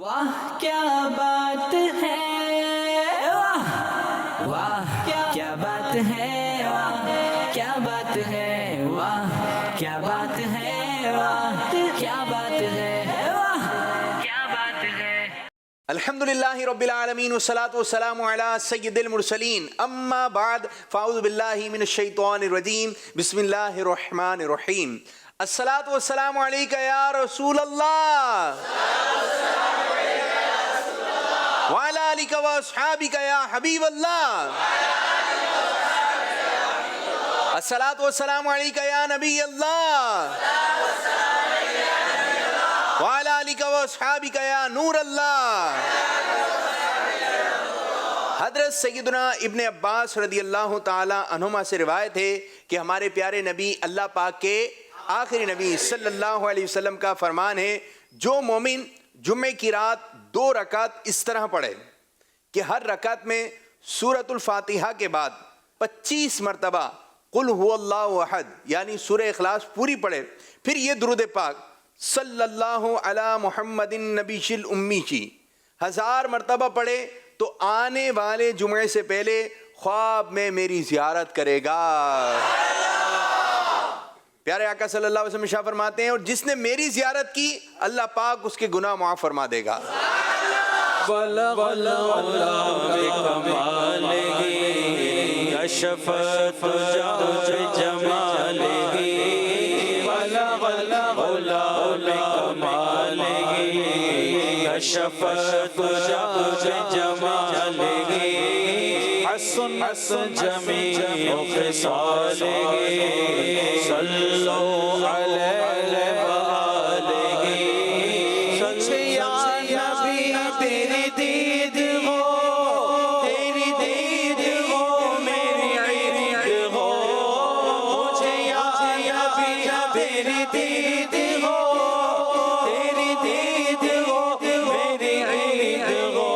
واہ کیا بات ہے، واہ واہ کیا بات ہے، واہ کیا بات ہے، واہ کیا بات ہے، واہ کیا بات ہے، واہ کیا بات ہے۔ الحمدللہ رب العالمین والصلاة والسلام علی سید المرسلین، اما بعد فاعوذ باللہ من الشیطان الرجیم، بسم اللہ الرحمن الرحیم۔ الصلاة والسلام علیکہ یا رسول اللہ، وعلی آلکہ واصحابکہ یا حبیب اللہ، الصلاة والسلام علیکہ یا نبی اللہ، وعلی آلکہ واصحابکہ یا نور اللہ۔ حضرت سیدنا ابن عباس رضی اللہ تعالی عنہما سے روایت ہے کہ ہمارے پیارے نبی اللہ پاک کے آخری نبی صلی اللہ علیہ وسلم کا فرمان ہے، جو مومن جمعے کی رات 2 رکعت اس طرح پڑھے کہ ہر رکعت میں سورۃ الفاتحہ کے بعد 25 مرتبہ قل هو اللہ احد یعنی سورہ اخلاص پوری پڑھے، پھر یہ درود پاک صلی اللہ علی محمد النبی الامی کی 1000 مرتبہ پڑھے تو آنے والے جمعے سے پہلے خواب میں میری زیارت کرے گا۔ پیارے آقا صلی اللہ علیہ وسلم ارشاد فرماتے ہیں، اور جس نے میری زیارت کی اللہ پاک اس کے گناہ معاف فرما دے گا۔ بلغ اللہ بکمالہ کشفت جمالہ، بلغ اللہ بکمالہ کشفت جمالہ، حسن جمیع خصالہ، صلو علیہ وآلہ۔ یا نبی تیری دید ہو، تیری دید ہو میری عید ہو، مجھے یا نبی تیری دید ہو، تیری دید ہو میری عید ہو،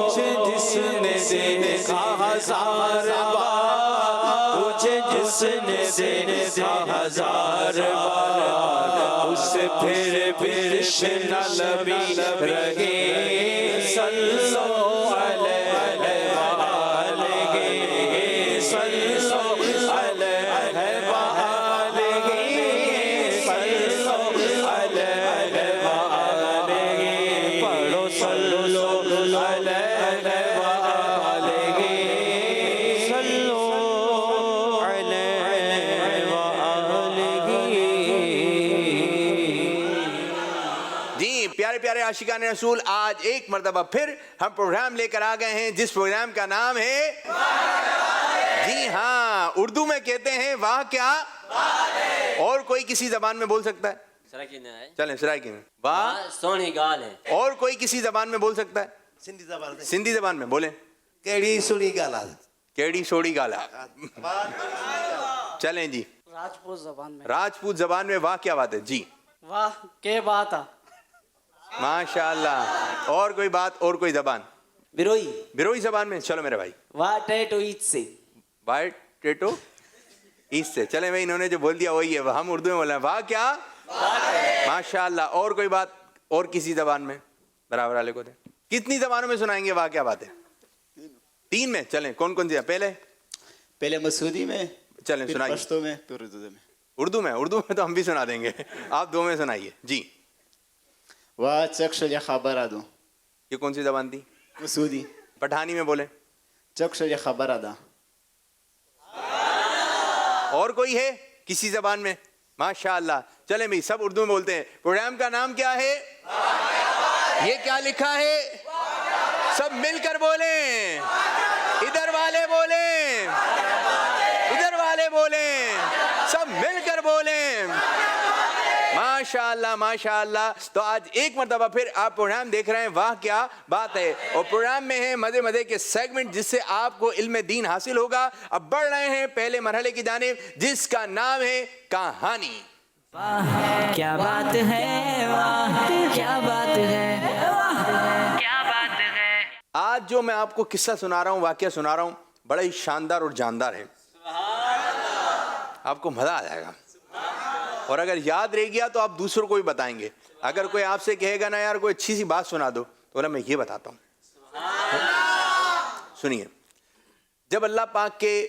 تجھے جس نے دیکھا 1000 بار، تجھے جس نے دیکھا 1000 بار، اس سے پھر نہ لبی رہے، صلو علیہ وآلہ، صلو علیہ وآلہ، صلو علیہ وآلہ، پڑھو صلو علیہ وآلہ، صلو علیہ وآلہ۔ جی پیارے پیارے عاشقان رسول، آج ایک مرتبہ پھر ہم پروگرام لے کر آ گئے ہیں جس پروگرام کا نام ہے، جی ہاں، اردو میں کہتے ہیں واہ کیا، اور کوئی کسی زبان میں بول سکتا ہے؟ چلیں سرائکی میں واہ سونی گال ہے، اور کوئی کسی زبان میں بول سکتا ہے؟ سندھی زبان میں بولیں، کیڑی سڑی گالا، کیڑی سوڑی گالا۔ چلیں جی، راجپوت زبان میں راجپوت زبان میں واہ کیا بات ہے؟ جی واہ کے بات آ، ماشاءاللہ۔ اور کوئی بات، اور کوئی زبان؟ بروئی بیروئی زبان میں؟ چلو میرے بھائی، واہ ٹیٹو ایت سے، وائٹ ٹیٹو اس سے، چلیں بھائی انہوں نے جو بول دیا وہی ہے، ہم اردو میں بول رہے ہیں واہ کیا، ماشاءاللہ۔ اور کوئی بات اور کسی زبان میں؟ برابر والے کو دیں، کتنی زبانوں میں سنائیں گے واہ کیا بات ہے؟ 3 میں؟ چلیں کون کون سی؟ پہلے مسعودی میں، چلیں پھر سنائیے پشتو میں، پھر اردو میں۔ اردو میں تو ہم بھی سنا دیں گے، آپ 2 میں سنائیے جی۔ واہ چکش یا خبر آدو، یہ کون سی زبان تھی؟ مسعودی۔ پٹھانی میں بولیں، چکش یا خبر آدا، اور کوئی ہے کسی زبان میں؟ ماشاءاللہ۔ چلیں بھائی سب اردو میں بولتے ہیں۔ پروگرام کا نام کیا ہے؟ یہ کیا لکھا ہے؟ سب مل کر بولیں، ادھر والے بولیں، ادھر والے بولیں، سب مل کر بولیں، ماشاءاللہ ماشاءاللہ۔ تو آج ایک مرتبہ پھر آپ پروگرام دیکھ رہے ہیں واہ کیا بات ہے، اور پروگرام میں ہے مزے مزے کے سیگمنٹ جس سے آپ کو علم دین حاصل ہوگا۔ اب بڑھ رہے ہیں پہلے مرحلے کی جانب جس کا نام ہے کہانی۔ واہ کیا بات ہے، واہ کیا بات ہے، واہ کیا بات ہے۔ آج جو میں آپ کو قصہ سنا رہا ہوں، واقعہ سنا رہا ہوں، بڑا ہی شاندار اور جاندار ہے، آپ کو مزہ آ جائے گا۔ اور اگر یاد رہ گیا تو آپ دوسروں کو بھی بتائیں گے. اگر کوئی آپ سے کہے گا نا یار کوئی اچھی سی بات سنا دو تو بولا میں یہ بتاتا ہوں. سنیے, جب اللہ پاک کے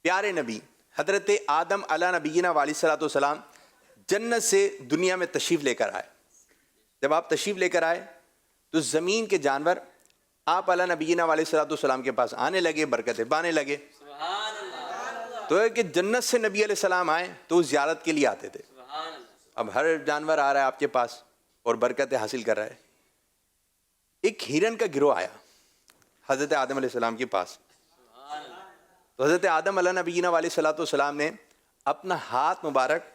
پیارے نبی حضرت آدم علیہ نبینا علیہ الصلوۃ والسلام جنت سے دنیا میں تشریف لے کر آئے, جب آپ تشریف لے کر آئے تو زمین کے جانور آپ علیہ نبینا علیہ الصلوۃ والسلام کے پاس آنے لگے, برکتیں پانے لگے. تو ہے کہ جنت سے نبی علیہ السلام آئے تو وہ زیارت کے لیے آتے تھے. اب ہر جانور آ رہا ہے آپ کے پاس اور برکتیں حاصل کر رہا ہے. ایک ہرن کا گروہ آیا حضرت آدم علیہ السلام کے پاس. تو حضرت آدم علیہ نبینا علیہ الصلوۃ والسلام نے اپنا ہاتھ مبارک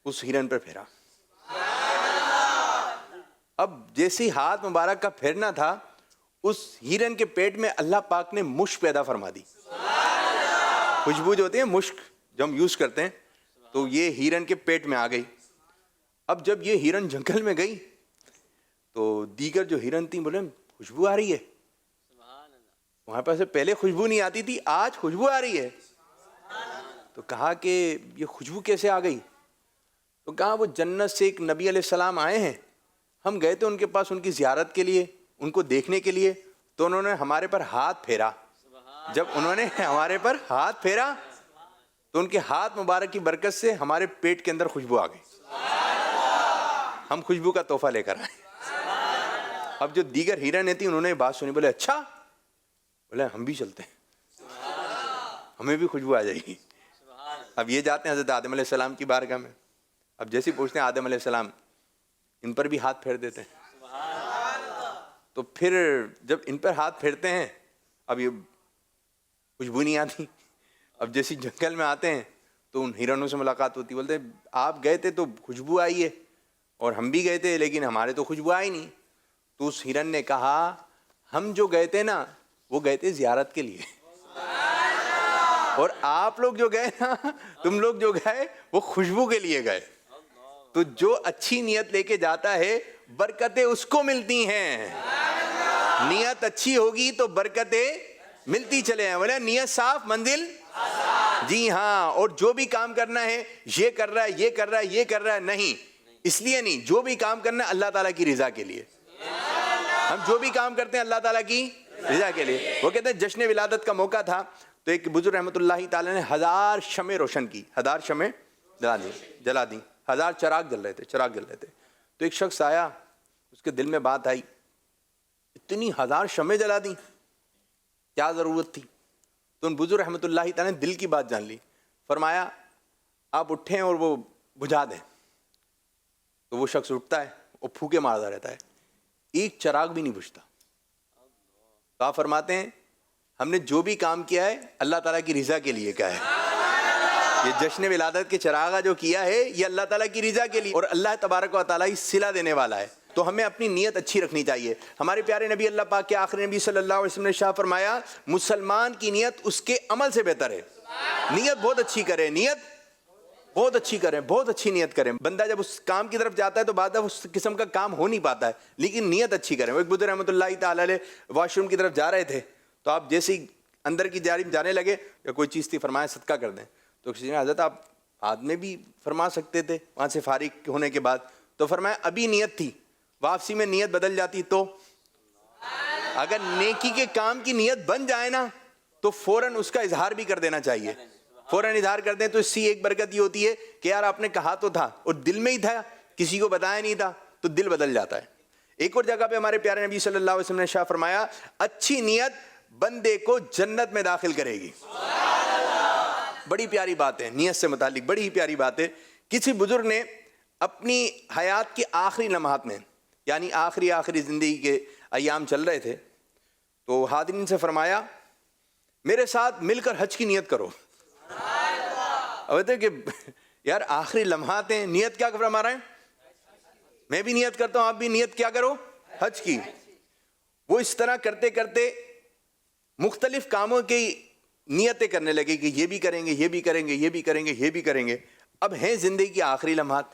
اس ہرن پر پھیرا. اب جیسے ہاتھ مبارک کا پھیرنا تھا اس ہرن کے پیٹ میں اللہ پاک نے مشک پیدا فرما دی. خوشبو جو ہوتی ہے مشک جو ہم یوز کرتے ہیں, تو یہ ہرن کے پیٹ میں آ گئی. اب جب یہ ہرن جنگل میں گئی تو دیگر جو ہرن تھیں بولے خوشبو آ رہی ہے. وہاں پہ سے پہلے خوشبو نہیں آتی تھی, آج خوشبو آ رہی ہے. تو کہا کہ یہ خوشبو کیسے آ گئی؟ تو کہا وہ جنت سے ایک نبی علیہ السلام آئے ہیں, ہم گئے تھے ان کے پاس ان کی زیارت کے لیے, ان کو دیکھنے کے لیے, تو انہوں نے ہمارے پر ہاتھ پھیرا. جب انہوں نے ہمارے پر ہاتھ پھیرا تو ان کے ہاتھ مبارک کی برکت سے ہمارے پیٹ کے اندر خوشبو آ گئی. ہم خوشبو کا تحفہ لے کر آئے. اب جو دیگر ہرن تھی انہوں نے بات سنی, بولے اچھا, بولے ہم بھی چلتے ہیں, ہمیں بھی خوشبو آ جائے گی. اب یہ جاتے ہیں حضرت آدم علیہ السلام کی بارگاہ میں. اب جیسے پوچھتے ہیں آدم علیہ السلام, ان پر بھی ہاتھ پھیر دیتے ہیں. تو پھر جب ان پر ہاتھ پھیرتے ہیں اب یہ خوشبو نہیں آتی. اب جیسے جنگل میں آتے ہیں تو ان ہرنوں سے ملاقات ہوتی, بولتے آپ گئے تھے تو خوشبو آئی ہے اور ہم بھی گئے تھے لیکن ہمارے تو خوشبو آئی نہیں. تو اس ہرن نے کہا ہم جو گئے تھے نا وہ گئے تھے زیارت کے لیے, اور آپ لوگ جو گئے نا, تم لوگ جو گئے وہ خوشبو کے لیے گئے. تو جو اچھی نیت لے کے جاتا ہے برکتیں اس کو ملتی ہیں. نیت اچھی ہوگی تو برکتیں ملتی چلے ہیں. بولے نیت صاف منزل, جی ہاں. اور جو بھی کام کرنا ہے یہ کر رہا ہے, یہ کر رہا ہے, یہ کر رہا ہے, نہیں, اس لیے نہیں. جو بھی کام کرنا ہے اللہ تعالیٰ کی رضا کے لیے. ہم جو بھی کام کرتے ہیں اللہ تعالیٰ کی رضا کے لیے. وہ کہتے ہیں جشن ولادت کا موقع تھا تو ایک بزرگ رحمۃ اللہ تعالیٰ نے 1000 شمع روشن کی, 1000 شمع جلا دی, 1000 چراغ جل رہے تھے. تو ایک شخص آیا, اس کے دل میں بات آئی, اتنی 1000 شمع جلا دی, کیا ضرورت تھی؟ تو ان بزرگ رحمۃ اللہ تعالیٰ نے دل کی بات جان لی. فرمایا آپ اٹھیں اور وہ بجھا دیں. تو وہ شخص اٹھتا ہے اور پھوکے مارتا رہتا ہے, ایک چراغ بھی نہیں بجھتا. تو آپ فرماتے ہیں ہم نے جو بھی کام کیا ہے اللہ تعالیٰ کی رضا کے لیے کیا ہے. یہ جشن ولادت کے چراغا جو کیا ہے یہ اللہ تعالیٰ کی رضا کے لیے, اور اللہ تبارک و تعالیٰ صلہ دینے والا ہے. تو ہمیں اپنی نیت اچھی رکھنی چاہیے. ہمارے پیارے نبی اللہ پاک کے آخری نبی صلی اللہ علیہ وسلم نے شاہ فرمایا مسلمان کی نیت اس کے عمل سے بہتر ہے. نیت بہت اچھی کرے, نیت بہت اچھی کریں, بہت اچھی نیت کریں. بندہ جب اس کام کی طرف جاتا ہے تو بعد اس قسم کا کام ہو نہیں پاتا ہے, لیکن نیت اچھی کریں. وہ ایک بزرگ رحمۃ اللہ تعالیٰ علیہ واش روم کی طرف جا رہے تھے, تو آپ جیسے ہی اندر کی جانب جانے لگے یا کوئی چیز تھی, فرمایا صدقہ کر دیں. تو کسی نے حضرت آپ بعد میں بھی فرما سکتے تھے وہاں سے فارغ ہونے کے بعد. تو فرمایا ابھی نیت تھی, واپسی میں نیت بدل جاتی تو. اگر نیکی کے کام کی نیت بن جائے نا تو فوراً اس کا اظہار بھی کر دینا چاہیے. فوراً اظہار کر دیں تو اس سے ایک برکت یہ ہوتی ہے کہ یار آپ نے کہا تو تھا اور دل میں ہی تھا, کسی کو بتایا نہیں تھا, تو دل بدل جاتا ہے. ایک اور جگہ پہ ہمارے پیارے نبی صلی اللہ علیہ وسلم نے شاہ فرمایا اچھی نیت بندے کو جنت میں داخل کرے گی. بڑی پیاری بات ہے نیت سے متعلق, بڑی ہی پیاری بات ہے. کسی بزرگ نے اپنی حیات کے آخری لمحات میں, یعنی آخری زندگی کے ایام چل رہے تھے, تو حاضرین سے فرمایا میرے ساتھ مل کر حج کی نیت کرو. اب کہ یار آخری لمحات ہیں, نیت کیا فرما رہے ہیں, میں بھی نیت کرتا ہوں, آپ بھی نیت کیا کرو, حج کی. وہ اس طرح کرتے کرتے مختلف کاموں کی نیتیں کرنے لگے کہ یہ بھی کریں گے, یہ بھی کریں گے, یہ بھی کریں گے, یہ بھی کریں گے. اب ہیں زندگی کے آخری لمحات,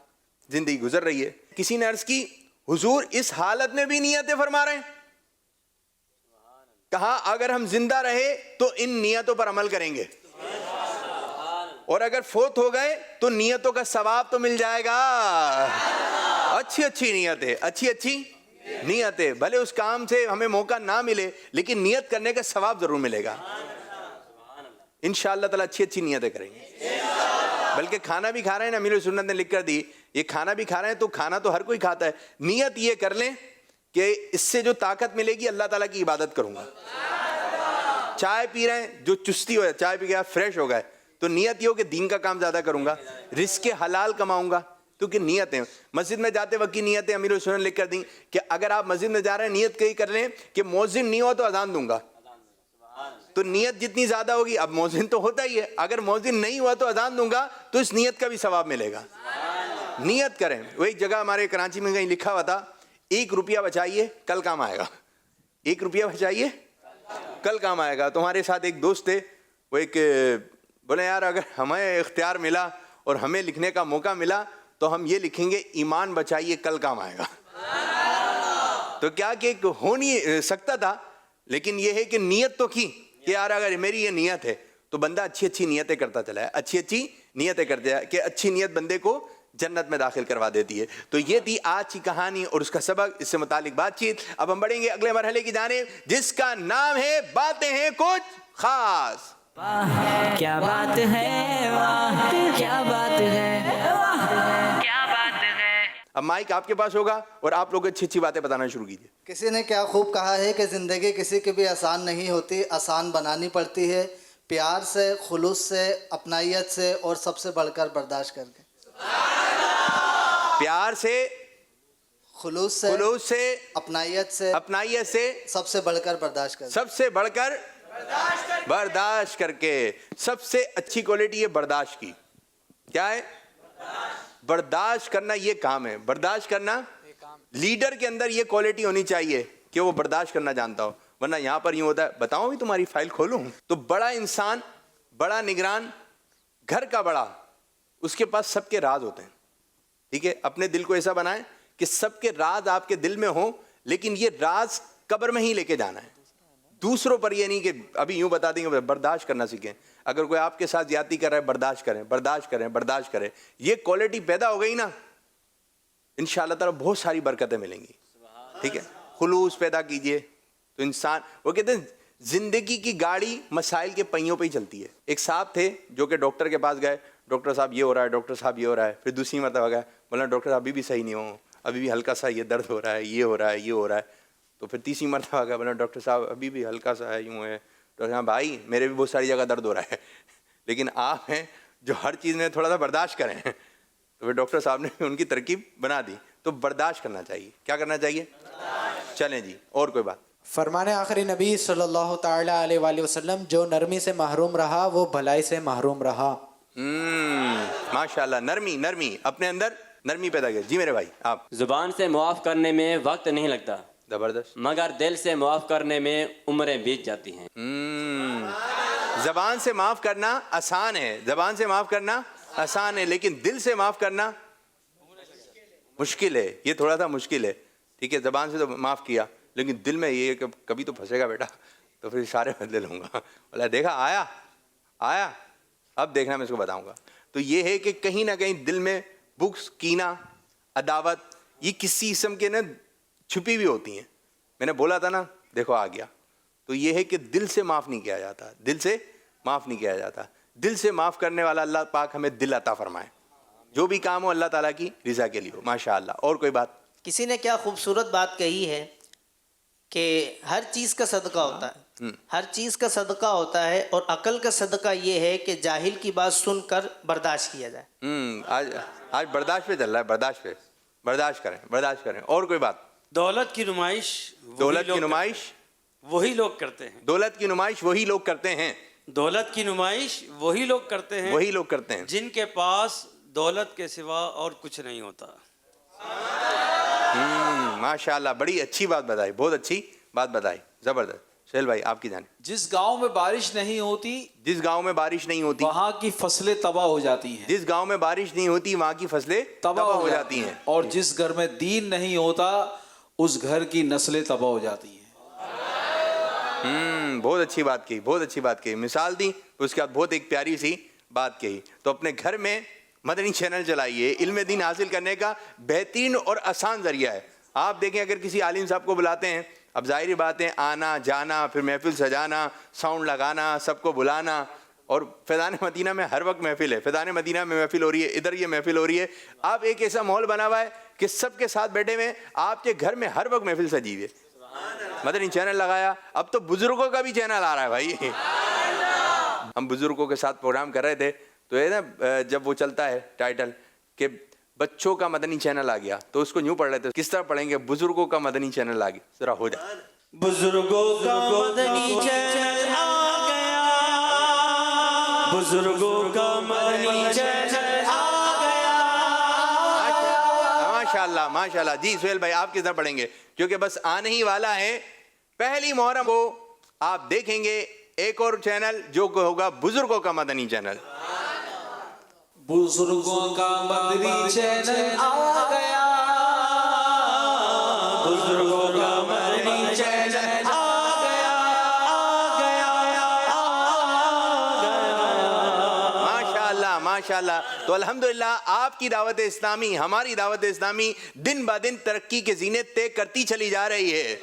زندگی گزر رہی ہے. کسی نے عرض کی حضور اس حالت میں بھی نیتیں فرما رہے ہیں؟ کہا اگر ہم زندہ رہے تو ان نیتوں پر عمل کریں گے. اور اگر فوت ہو گئے تو نیتوں کا ثواب تو مل جائے گا. اچھی اچھی نیتیں, اچھی اچھی نیتیں, بھلے اس کام سے ہمیں موقع نہ ملے لیکن نیت کرنے کا ثواب ضرور ملے گا. انشاءاللہ تعالیٰ اچھی اچھی نیتیں کریں گے. بلکہ کھانا بھی کھا رہے ہیں نا, امیر سنت نے لکھ کر دی, یہ کھانا بھی کھا رہے ہیں تو کھانا تو ہر کوئی کھاتا ہے, نیت یہ کر لیں کہ اس سے جو طاقت ملے گی اللہ تعالیٰ کی عبادت کروں گا. چائے پی رہے ہیں, جو چستی ہو جائے, چائے پی کے آپ فریش ہو گئے تو نیت یہ ہو کہ دین کا کام زیادہ کروں گا, رزق حلال کماؤں گا. کیونکہ نیتیں, مسجد میں جاتے وقت کی نیتیں امیر سنت نے لکھ کر دیں کہ اگر آپ مسجد میں جا رہے ہیں نیت کہی کر لیں کہ مؤذن نہیں ہوا تو اذان دوں گا. تو نیت جتنی زیادہ ہوگی, اب مؤذن تو ہوتا ہی ہے, اگر مؤذن نہیں ہوا تو اذان دوں گا تو اس نیت کا بھی ثواب ملے گا. نیت کریں. وہ ایک جگہ ہمارے کراچی میں کہیں لکھا ہوا تھا, 1 روپیہ بچائیے کل کام آئے گا. 1 روپیہ بچائیے کل کام آئے گا. تو ہمارے ساتھ ایک دوست تھے, وہ ایک بولے یار اگر ہمیں اختیار ملا اور ہمیں لکھنے کا موقع ملا تو ہم یہ لکھیں گے ایمان بچائیے کل کام آئے گا. تو کیا کہ ہو نہیں سکتا تھا, لیکن یہ ہے کہ نیت تو کی کہ یار اگر میری یہ نیت ہے تو بندہ اچھی اچھی نیتیں کرتا چلا ہے, اچھی اچھی نیتیں کرتے ہیں کہ اچھی نیت بندے کو جنت میں داخل کروا دیتی ہے. تو یہ تھی آج کی کہانی اور اس کا سبق, اس سے متعلق بات چیت. اب ہم بڑھیں گے اگلے مرحلے کی جانب جس کا نام ہے باتیں ہیں کچھ خاص. واہ کیا بات ہے, واہ کیا بات ہے, واہ کیا بات ہے. اب مائک آپ کے پاس ہوگا اور آپ لوگ اچھی اچھی باتیں بتانا شروع کیجیے. کسی نے کیا خوب کہا ہے کہ زندگی کسی کی بھی آسان نہیں ہوتی, آسان بنانی پڑتی ہے پیار سے, خلوص سے, اپنائیت سے اور سب سے بڑھ کر برداشت کر کے. پیار سے, خلوص سے, خلوص سے, اپنائیت سے, اپنائیت سے, سب سے بڑھ کر برداشت کر کے. سب سے بڑھ کر برداشت کر کے. سب سے اچھی کوالٹی ہے برداشت کی. کیا ہے؟ برداشت کرنا. یہ کام ہے برداشت کرنا. لیڈر کے اندر یہ کوالٹی ہونی چاہیے کہ وہ برداشت کرنا جانتا ہو, ورنہ یہاں پر یوں ہوتا ہے بتاؤں بھی تمہاری فائل کھولوں. تو بڑا انسان, بڑا نگران, گھر کا بڑا, اس کے پاس سب کے راز ہوتے ہیں. ٹھیک ہے, اپنے دل کو ایسا بنائیں کہ سب کے راز آپ کے دل میں ہوں, لیکن یہ راز قبر میں ہی لے کے جانا ہے. دوسروں پر یہ نہیں کہ ابھی یوں بتا دیں گے. برداشت کرنا سیکھیں. اگر کوئی آپ کے ساتھ زیادتی کر رہا ہے برداشت کریں, برداشت کریں, برداشت کریں. یہ کوالٹی پیدا ہو گئی نا, انشاءاللہ تعالیٰ بہت ساری برکتیں ملیں گی. ٹھیک ہے, خلوص پیدا کیجئے تو انسان, وہ کہتے ہیں زندگی کی گاڑی مسائل کے پہیوں پہ ہی چلتی ہے. ایک صاحب تھے جو کہ ڈاکٹر کے پاس گئے, ڈاکٹر صاحب یہ ہو رہا ہے, ڈاکٹر صاحب یہ ہو رہا ہے. پھر دوسری مرتبہ گئے, بولا ڈاکٹر صاحب ابھی بھی صحیح نہیں ہو, ابھی بھی ہلکا سا یہ درد ہو رہا ہے, یہ ہو رہا ہے, یہ ہو رہا ہے. تو پھر تیسری مرتبہ گئے, بولا ڈاکٹر صاحب ابھی بھی ہلکا سا ہے, یوں ہے. ڈاکٹر صاحب بھائی میرے بھی بہت ساری جگہ درد ہو رہا ہے, لیکن آپ ہیں جو ہر چیز میں تھوڑا سا برداشت کریں. تو پھر ڈاکٹر صاحب نے ان کی ترکیب بنا دی. تو برداشت کرنا چاہیے. کیا کرنا چاہیے؟ چلیں جی, اور کوئی بات. فرمان آخری نبی صلی اللہ تعالیٰ علیہ وآلہ وسلم, جو نرمی سے محروم رہا وہ بھلائی سے محروم رہا. ماشاءاللہ, نرمی, نرمی اپنے اندر نرمی پیدا کر. جی میرے بھائی آپ. زبان سے معاف کرنے میں وقت نہیں لگتا, زبردست. مگر دل سے معاف کرنے میں عمریں بیت جاتی ہیں. زبان سے معاف کرنا آسان ہے, زبان سے معاف کرنا آسان ہے, لیکن دل سے معاف کرنا مشکل ہے. یہ تھوڑا سا مشکل ہے. ٹھیک ہے, زبان سے تو معاف کیا, لیکن دل میں یہ کہ کبھی تو پھنسے گا بیٹا, تو پھر اشارے بدلے لوں گا. بولا دیکھا آیا آیا, اب دیکھنا میں اس کو بتاؤں گا. تو یہ ہے کہ کہیں نہ کہیں دل میں بغض, کینہ, عداوت, یہ کسی قسم کے نا چھپی بھی ہوتی ہیں. میں نے بولا تھا نا, دیکھو آ گیا. تو یہ ہے کہ دل سے معاف نہیں کیا جاتا, دل سے معاف نہیں کیا جاتا. دل سے معاف کرنے والا اللہ پاک ہمیں دل عطا فرمائے. جو بھی کام ہو اللہ تعالیٰ کی رضا کے لیے ہو. ماشاءاللہ. اور کوئی بات. کسی نے کیا خوبصورت بات کہی ہے کہ ہر چیز کا صدقہ ہوتا ہے, ہر چیز کا صدقہ ہوتا ہے, اور عقل کا صدقہ یہ ہے کہ جاہل کی بات سن کر برداشت کیا جائے. آج برداشت پہ چل رہا ہے, برداشت پہ. برداشت کریں, برداشت کریں. اور کوئی بات. دولت کی نمائش دولت کی نمائش وہی لوگ کرتے ہیں. دولت کی نمائش وہی لوگ کرتے ہیں. دولت کی نمائش وہی لوگ کرتے ہیں, وہی لوگ کرتے ہیں جن کے پاس دولت کے سوا اور کچھ نہیں ہوتا. ماشاءاللہ, بڑی اچھی بات بتائی, بہت اچھی بات بتائی, زبردست. سہیل بھائی آپ کی جانب. جس گاؤں میں بارش نہیں ہوتی, جس گاؤں میں بارش نہیں ہوتی وہاں کی فصلیں تباہ ہو جاتی ہیں. جس گاؤں میں بارش نہیں ہوتی وہاں کی فصلیں تباہ ہو جاتی ہیں. اور جس گھر میں دین نہیں ہوتا اس گھر کی نسلیں تباہ ہو جاتی ہیں. بہت اچھی بات کی, بہت اچھی بات کی. مثال دی, اس کے بعد بہت ایک پیاری سی بات کہی. تو اپنے گھر میں مدنی چینل چلائیے. علم دین حاصل کرنے کا بہترین اور آسان ذریعہ ہے. آپ دیکھیں اگر کسی عالم صاحب کو بلاتے ہیں, اب ظاہری بات ہے آنا جانا, پھر محفل سجانا, ساؤنڈ لگانا, سب کو بلانا, اور فیضان مدینہ میں ہر وقت محفل ہے, فیضان مدینہ میں محفل ہو رہی ہے, ادھر یہ محفل ہو رہی ہے. آپ ایک ایسا ماحول بنا ہوا ہے کہ سب کے ساتھ بیٹھے ہوئے, آپ کے گھر میں ہر وقت محفل سجی ہوئی ہے. مدنی چینل لگایا, اب تو بزرگوں کا بھی چینل آ رہا ہے بھائی. ہم بزرگوں کے ساتھ پروگرام کر رہے تھے تو یہ نا جب وہ چلتا ہے ٹائٹل کہ بچوں کا مدنی چینل آ گیا, تو اس کو یوں پڑھ رہے تھے, کس طرح پڑھیں گے, بزرگوں کا مدنی چینل آ گیا, ذرا ہو جائے. بزرگوں کا مدنی چینل آ گیا, بزرگوں کا مدنی چینل آ گیا. ماشاء اللہ ماشاء اللہ. جی سہیل بھائی آپ کس طرح پڑھیں گے, کیونکہ بس آنے ہی والا ہے پہلی محرم کو آپ دیکھیں گے ایک اور چینل جو ہوگا بزرگوں کا مدنی چینل. بزرگوں کا مدنی چینل آ گیا, بزرگوں کا مدنی چینل آ گیا, آ گیا, آ گیا. ماشاء اللہ ماشاء اللہ. تو الحمدللہ آپ کی دعوت اسلامی, ہماری دعوت اسلامی دن با دن ترقی کے زینے طے کرتی چلی جا رہی ہے.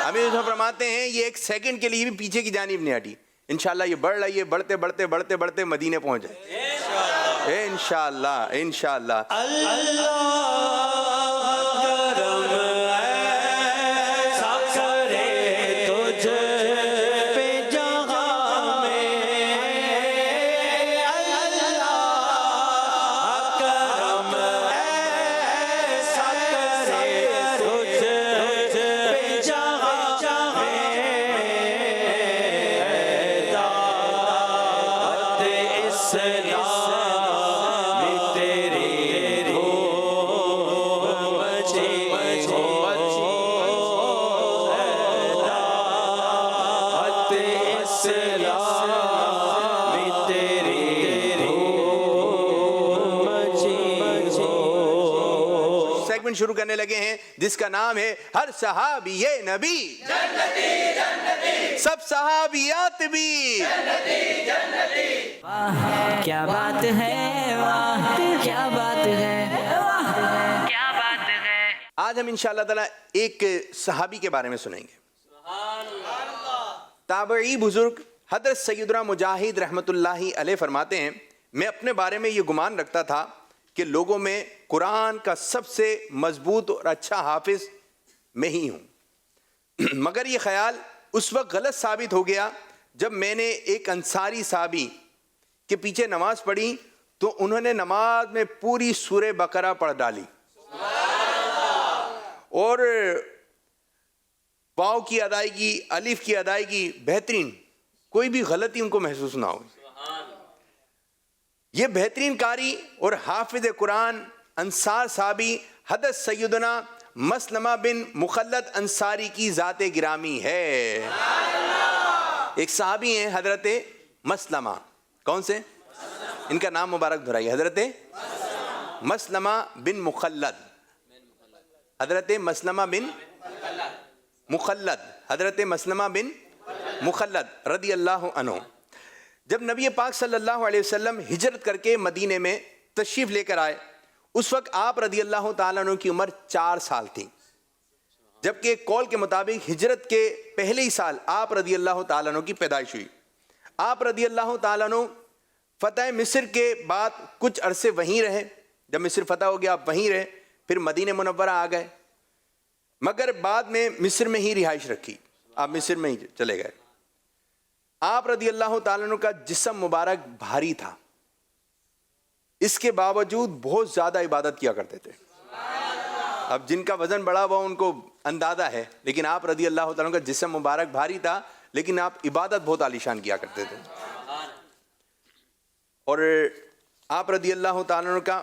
ہمیں اس میں فرماتے ہیں یہ ایک سیکنڈ کے لیے بھی پیچھے کی جانب نہیں ہٹی. انشاءاللہ یہ بڑھ رہی ہے, بڑھتے بڑھتے بڑھتے بڑھتے مدینے پہنچ جائے انشاءاللہ انشاءاللہ. شروع کرنے لگے ہیں جس کا نام ہے ہر صحابی نبی جنتی جنتی, سب صحابیات بھی جنتی جنتی. کیا بات ہے, واہ کیا بات ہے, واہ کیا بات ہے. آج ہم انشاءاللہ تعالی ایک صحابی کے بارے میں سنیں گے. تابعی بزرگ حضرت سیدنا مجاہد رحمت اللہ علیہ فرماتے ہیں, میں اپنے بارے میں یہ گمان رکھتا تھا کہ لوگوں میں قرآن کا سب سے مضبوط اور اچھا حافظ میں ہی ہوں, مگر یہ خیال اس وقت غلط ثابت ہو گیا جب میں نے ایک انصاری صحابی کے پیچھے نماز پڑھی تو انہوں نے نماز میں پوری سورہ بقرہ پڑھ ڈالی اور واو کی ادائیگی, الف کی ادائیگی بہترین, کوئی بھی غلطی ان کو محسوس نہ ہو. یہ بہترین قاری اور حافظ قرآن انصار صحابی حضرت سیدنا مسلمہ بن مخلد انصاری کی ذات گرامی ہے. ایک صحابی ہیں حضرت مسلمہ, کون سے, ان کا نام مبارک دہرائیے, حضرت مسلمہ بن مخلد, حضرت مسلمہ بن مخلد, حضرت مسلمہ بن مخلد رضی اللہ عنہ. جب نبی پاک صلی اللہ علیہ وسلم ہجرت کر کے مدینے میں تشریف لے کر آئے, اس وقت آپ رضی اللہ تعالیٰ عنہ کی عمر 4 سال تھی, جبکہ قول کے مطابق ہجرت کے پہلے ہی سال آپ رضی اللہ تعالیٰ عنہ کی پیدائش ہوئی. آپ رضی اللہ تعالیٰ عنہ فتح مصر کے بعد کچھ عرصے وہیں رہے, جب مصر فتح ہو گیا آپ وہیں رہے, پھر مدینہ منورہ آ گئے, مگر بعد میں مصر میں ہی رہائش رکھی, آپ مصر میں ہی چلے گئے. آپ رضی اللہ تعالیٰ عنہ کا جسم مبارک بھاری تھا, اس کے باوجود بہت زیادہ عبادت کیا کرتے تھے. اب جن کا وزن بڑا ہوا ان کو اندازہ ہے, لیکن آپ رضی اللہ تعالیٰ عنہ کا جسم مبارک بھاری تھا, لیکن آپ عبادت بہت عالیشان کیا کرتے تھے. اور آپ رضی اللہ تعالیٰ عنہ کا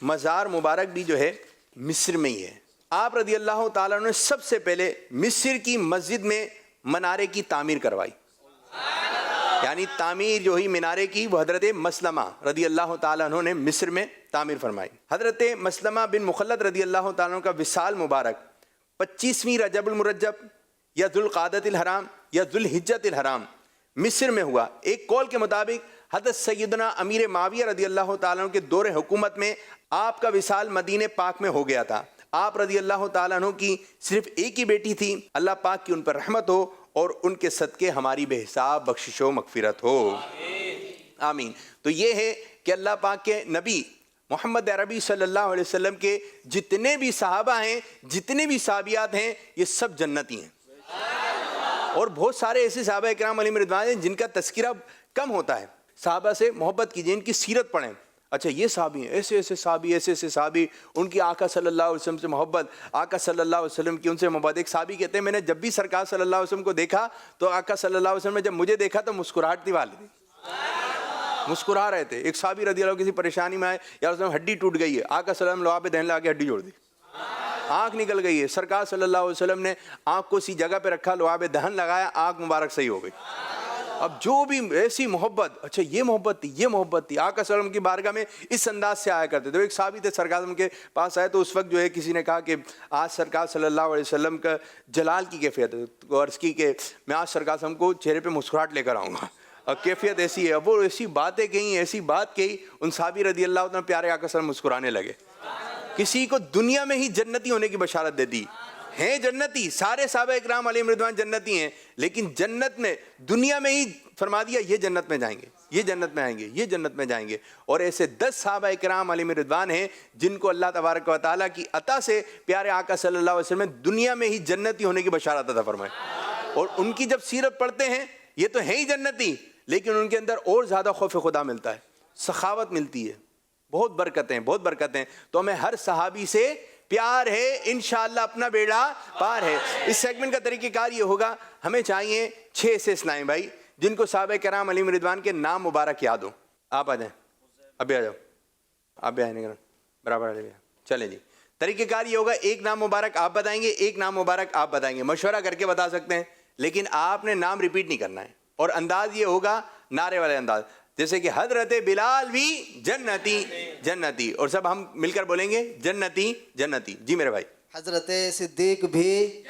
مزار مبارک بھی جو ہے مصر میں ہی ہے. آپ رضی اللہ تعالیٰ عنہ نے سب سے پہلے مصر کی مسجد میں منارے کی تعمیر کروائی, یعنی تعمیر جو ہی منارے کی وہ حضرت مسلمہ رضی اللہ تعالیٰ عنہ نے مصر میں تعمیر فرمائی. حضرت مسلمہ بن مخلد رضی اللہ تعالیٰ عنہ کا وصال مبارک 25ویں رجب المرجب یا ذوالقعدۃ الحرام یا ذوالحجۃ الحرام مصر میں ہوا. ایک قول کے مطابق حضرت سیدنا امیر معاویہ رضی اللہ تعالیٰ عنہ کے دور حکومت میں آپ کا وصال مدینہ پاک میں ہو گیا تھا. آپ رضی اللہ تعالیٰ عنہ کی صرف ایک ہی بیٹی تھی. اللہ پاک کی ان پر رحمت ہو اور ان کے صدقے ہماری بے حساب بخشش و مغفرت ہو. آمین. تو یہ ہے کہ اللہ پاک کے نبی محمد عربی صلی اللہ علیہ وسلم کے جتنے بھی صحابہ ہیں, جتنے بھی صحابیات ہیں, یہ سب جنتی ہیں. اور بہت سارے ایسے صحابہ کرام علیہم رضوان ہیں جن کا تذکرہ کم ہوتا ہے. صحابہ سے محبت کیجئے, ان کی سیرت پڑھیں. اچھا یہ صحابی ہیں, ایسے ایسے صحابی, ایسے ایسے صحابی, ان کی آقا صلی اللہ علیہ وسلم سے محبت, آقا صلی اللہ علیہ وسلم کی ان سے محبت. ایک صحابی کہتے ہیں میں نے جب بھی سرکار صلی اللہ علیہ وسلم کو دیکھا تو آقا صلی اللہ علیہ وسلم نے جب مجھے دیکھا تو مسکراہٹ دیوال دی, مسکرا رہے تھے. ایک صحابی رضی اللہ عنہ کسی پریشانی میں آئے, یا رسول اللہ ہڈی ٹوٹ گئی ہے, آقا صلی اللہ علیہ وسلم لوہا پہ دہن لگا کے ہڈی جوڑ دی, آنکھ نکل گئی ہے. سرکار صلی اللہ علیہ وسلم نے آنکھ کو اسی جگہ پہ رکھا, لوہا پہ دہن لگایا, آنکھ مبارک صحیح ہو گئی. اب جو بھی ایسی محبت, اچھا یہ محبت تھی, یہ محبت تھی. آقا صلی اللہ علیہ وسلم کی بارگاہ میں اس انداز سے آیا کرتے تھے. ایک صحابی تھے سرکار صلی اللہ علیہ وسلم کے پاس آئے تو اس وقت جو ہے کسی نے کہا کہ آج سرکار صلی اللہ علیہ وسلم کا جلال کی کیفیت ہے, تو عرض کی کہ میں آج سرکار صلی اللہ علیہ وسلم کو چہرے پہ مسکراہٹ لے کر آؤں گا. اب کیفیت ایسی ہے. اب وہ ایسی باتیں کہیں, ایسی بات کہی, ان صحابی رضی اللہ عنہ پیارے آقا صلی اللہ علیہ وسلم مسکرانے لگے. کسی کو دنیا میں ہی جنتی ہونے کی بشارت دے دی. ہیں جنتی, سارے صحابہ اکرام علیہم رضوان جنتی ہیں, لیکن جنت میں دنیا میں ہی فرما دیا یہ جنت میں جائیں گے, یہ جنت میں آئیں گے, یہ جنت میں جائیں گے. اور ایسے 10 صحابہ اکرام علیہم رضوان ہیں جن کو اللہ تبارک و تعالیٰ کی عطا سے پیارے آقا صلی اللہ علیہ وسلم نے دنیا میں ہی جنتی ہونے کی بشارت عطا فرمائی. اور ان کی جب سیرت پڑھتے ہیں, یہ تو ہیں ہی جنتی, لیکن ان کے اندر اور زیادہ خوف خدا ملتا ہے, سخاوت ملتی ہے, بہت برکتیں, بہت برکتیں. تو ہمیں ہر صحابی سے پیار ہے, انشاءاللہ اپنا بیڑا پار ہے. اس سیگمنٹ کا طریقہ کار یہ ہوگا, ہمیں چاہیے 6 ایسے اسلائیں بھائی جن کو صحابہ کرام علیہم رضوان کے نام مبارک یاد ہو. آپ آ جائیں, ابھی آ جاؤ, آپ بھی آئے نہیں برابر آ جائے. چلیں جی, طریقہ کار یہ ہوگا, ایک نام مبارک آپ بتائیں گے, ایک نام مبارک آپ بتائیں گے. مشورہ کر کے بتا سکتے ہیں, لیکن آپ نے نام ریپیٹ نہیں کرنا ہے. اور انداز یہ ہوگا نعرے والے انداز, جیسے کہ حضرت بلال بھی جنتی جنتی, اور سب ہم مل کر بولیں گے جنتی جنتی. جی میرے بھائی. حضرت صدیق بھی,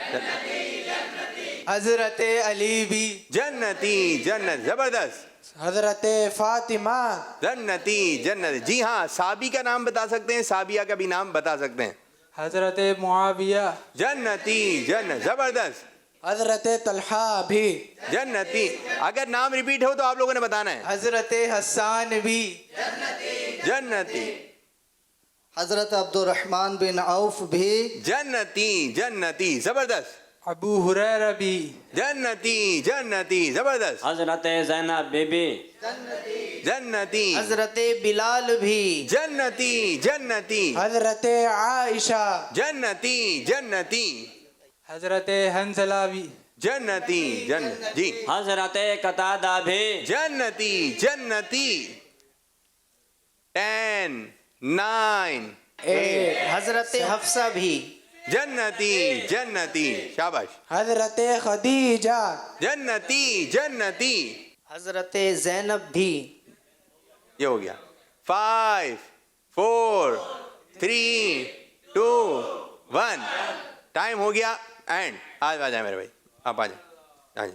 حضرت علی بھی جنتی جنت, زبردست. حضرت فاطمہ جنتی جنتی. جی ہاں, صحابی کا نام بتا سکتے ہیں, صحابیہ کا بھی نام بتا سکتے ہیں. حضرت معاویہ جنتی جنت, زبردست. حضرت طلحہ بھی جنتی. اگر نام ریپیٹ ہو تو آپ لوگوں نے بتانا ہے. حضرت حسان بھی جنتی. حضرت عبد الرحمن بن عوف بھی جنتی جنتی, زبردست. ابو ہریرہ بھی جنتی جنتی, زبردست. حضرت زینب بی بی جنتی. حضرت بلال بھی جنتی جنتی. حضرت عائشہ جنتی جنتی. حضرت حنزلہ بھی جنتی جنت. جی حضرت قتادہ بھی جنتی جنتی. 10 9 حضرت حفصہ بھی جنتی جنتی, شاباش. حضرت خدیجہ جنتی جنتی. حضرت زینب بھی. یہ ہو گیا. 5 4 3 2 1. ٹائم ہو گیا اینڈ. آج آ جائیں میرے بھائی, آپ آ جائیں.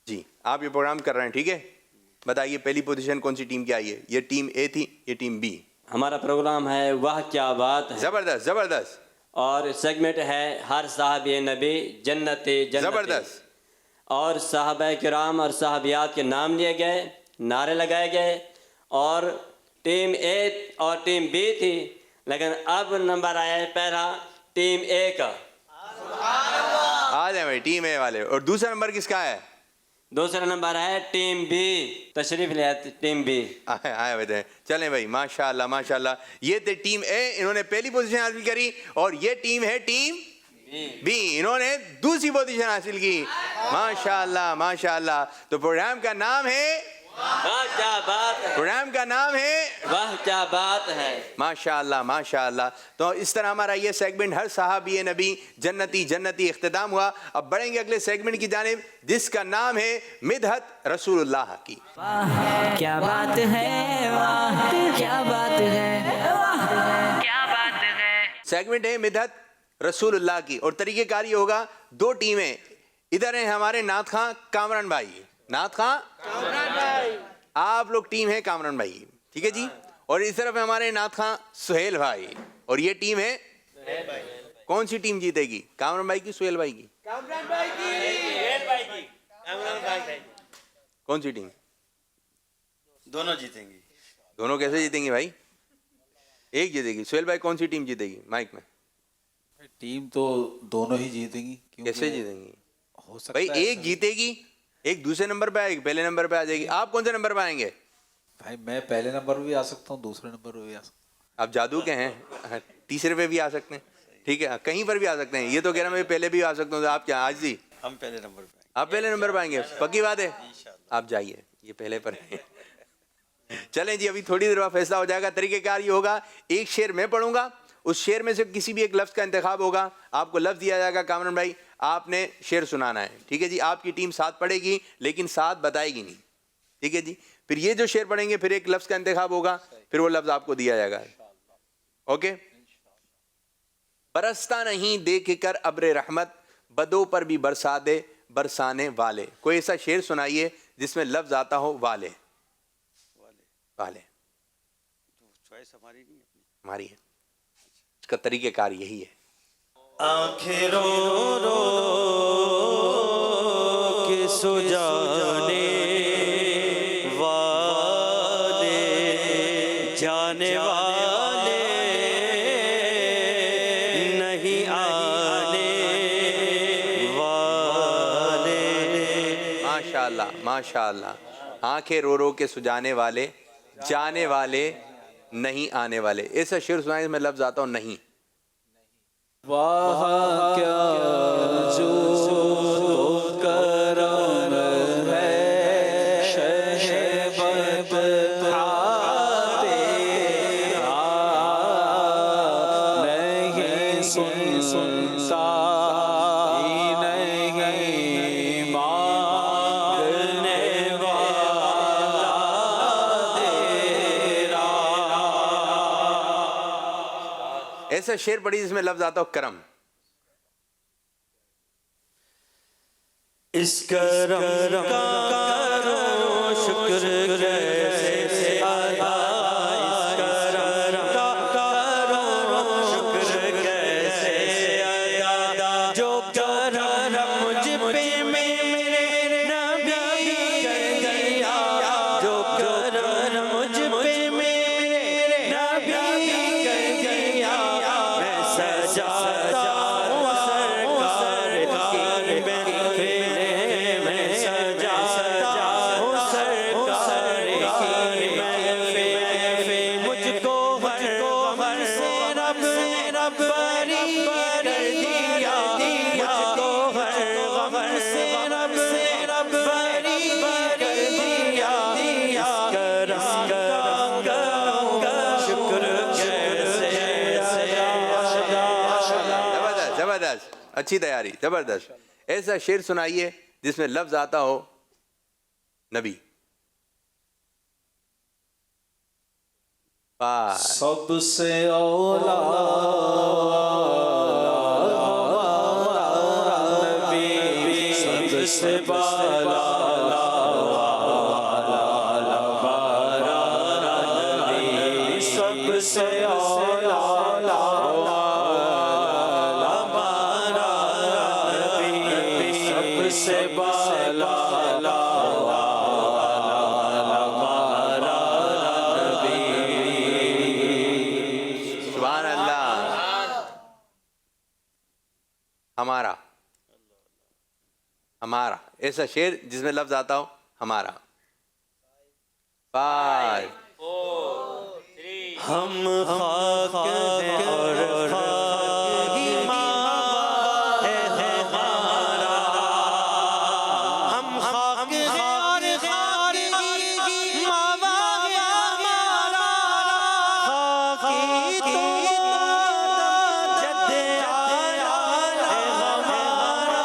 جی آپ یہ پروگرام کر رہے ہیں, ٹھیک ہے. بتائیے پہلی پوزیشن کون سی ٹیم کی آئی ہے؟ یہ ٹیم اے تھی, یہ ٹیم بی. ہمارا پروگرام ہے واہ کیا بات ہے, زبردست زبردست. اور سیگمنٹ ہے ہر صحابی نبی جنتی جنتی. زبردست. اور صحابہ کرام اور صحابیات کے نام لیے گئے, نعرے لگائے گئے. اور ٹیم اے اور ٹیم بی تھی, لیکن اب نمبر آیا ہے پہلا ٹیم اے کا. آ جائیں بھائی ٹیم اے والے. اور دوسرا نمبر کس کا ہے؟ دوسرا نمبر ہے ٹیم بی. تشریف لے آتے ٹیم بی. آئے ہوئے تھے. چلیں بھائی, ماشاء اللہ ماشاء اللہ. یہ تھے ٹیم اے, انہوں نے پہلی پوزیشن حاصل کری. اور یہ ٹیم ہے ٹیم بی, انہوں نے دوسری پوزیشن حاصل کی. ماشاء اللہ ماشاء اللہ. تو پروگرام کا نام ہے واہ کیا بات ہے, پروگرام کا نام ہے واہ کیا بات ہے. ماشاء اللہ ماشاء اللہ. تو اس طرح ہمارا یہ سیگمنٹ ہر صحابی نبی جنتی جنتی اختتام ہوا. اب بڑھیں گے اگلے سیگمنٹ کی جانب, جس کا نام ہے مدحت رسول اللہ کی. واہ کیا بات ہے, واہ کیا بات ہے, واہ کیا بات ہے. سیگمنٹ ہے مدحت رسول اللہ کی. اور طریقہ کار یہ ہوگا, 2 ٹیمیں. ادھر ہیں ہمارے نعت خواں کامران بھائی, نعت خواں آپ لوگ ٹیم ہے کامران بھائی کی، ٹھیک ہے جی. اور اس طرف ہمارے نعت خواں سہیل بھائی، اور یہ ٹیم ہے کون سی ٹیم جیتے گی؟ کامران بھائی کی سہیل بھائی کی؟ کون سی ٹیم؟ دونوں جیتیں گی. دونوں کیسے جیتیں گے بھائی؟ ایک جیتے گی. سہیل بھائی کون سی ٹیم جیتے گی مائک میں؟ ٹیم تو دونوں ہی جیتیں گی. کیسے جیتیں گی ہو سکتا بھائی؟ ہے ایک جیتے گی، ایک دوسرے نمبر پہ آئے گی، پہلے نمبر پہ آ جائے گی. آپ کون سے نمبر پہ آئیں گے؟ بھائی میں پہلے نمبر پہ بھی آ سکتا ہوں، دوسرے نمبر پہ بھی آ سکتا ہوں. آپ جادو کے ہیں، تیسرے پہ بھی آ سکتے ہیں، ٹھیک ہے، کہیں پر بھی آ سکتے ہیں. یہ تو کہہ رہا میں پہلے بھی آ سکتا ہوں. آپ کیا آج جی ہم پہلے نمبر پہ. آپ پہلے نمبر پہ آئیں گے؟ پکی بات ہے. آپ جائیے، یہ پہلے پر ہیں. چلیں جی، ابھی تھوڑی دیر بعد فیصلہ ہو جائے گا. طریقہ کار یہ ہوگا، ایک شعر میں پڑھوں گا، اس شعر میں سے کسی بھی ایک لفظ کا انتخاب ہوگا. آپ کو لفظ دیا جائے گا، کامران بھائی آپ نے شعر سنانا ہے، ٹھیک ہے جی. آپ کی ٹیم ساتھ پڑھے گی لیکن ساتھ بتائے گی نہیں، ٹھیک ہے جی. پھر یہ جو شعر پڑھیں گے پھر ایک لفظ کا انتخاب ہوگا، پھر وہ لفظ آپ کو دیا جائے گا. اوکے. برستا نہیں دیکھ کر ابر رحمت، بدوں پر بھی برسا دے برسانے والے. کوئی ایسا شعر سنائیے جس میں لفظ آتا ہو والے. والے چوائس ہماری نہیں ہے، ہماری ہے. اس کا طریقہ کار یہی ہے. آنکھیں رو رو کے سجانے والے، جانے والے نہیں آنے والے. ماشاء اللہ ماشاء اللہ. آنکھیں رو رو کے سجانے والے، جانے والے نہیں آنے والے. ایسا شعر سنائیں جس میں لفظ آتا ہو نہیں. واہ کیا جو کرم ہے شہبت تیرا، نہیں سنتا نہیں مانگنے والا تیرا. ایسا شعر پڑھی جس میں لفظ آتا ہو کرم. اس کرم کا کرو شکر کیسے ادا، اس کرم کا کرو شکر کیسے ادا، جو کرم مجھ پہ میرے نبی کر گیا، جو کرم مجھ پہ میرے نبی کر گیا. میں سجاتا ہوں سرکار کی محفل میں، سجاتا ہوں سرکار کی محفل. مجھ کو ہر سے رب بری کر دیا، مجھ کو ہر غم سے رب بری کر دیا. اس کرم کا شکر کیسے ادا. زبردست زبردست، اچھی تیاری، زبردست. ایسا شعر سنائیے جس میں لفظ آتا ہو نبی. بس سب سے اولا نبی، سب سے بالا نبی، سب سے اولا نبی، سب سے بالا سبحان اللہ. ہمارا ہمارا ایسا شعر جس میں لفظ آتا ہو ہمارا. 5 ہم خاک ہیں اور خاک ہی ماں ہے ہمارا، ہم خاک ہیں اور خاک ہی ماں ہے ہمارا. خاکی تو جد آیا ہے ہمارا،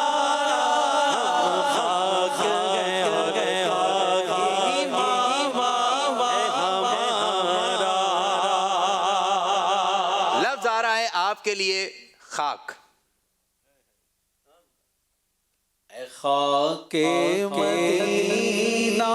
ہم خاک ہیں اور خاک ہی ماں ہے ہمارا. لفظ آ رہا ہے آپ کے لیے خاک. خاک مدینہ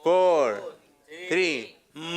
4 3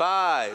5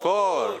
4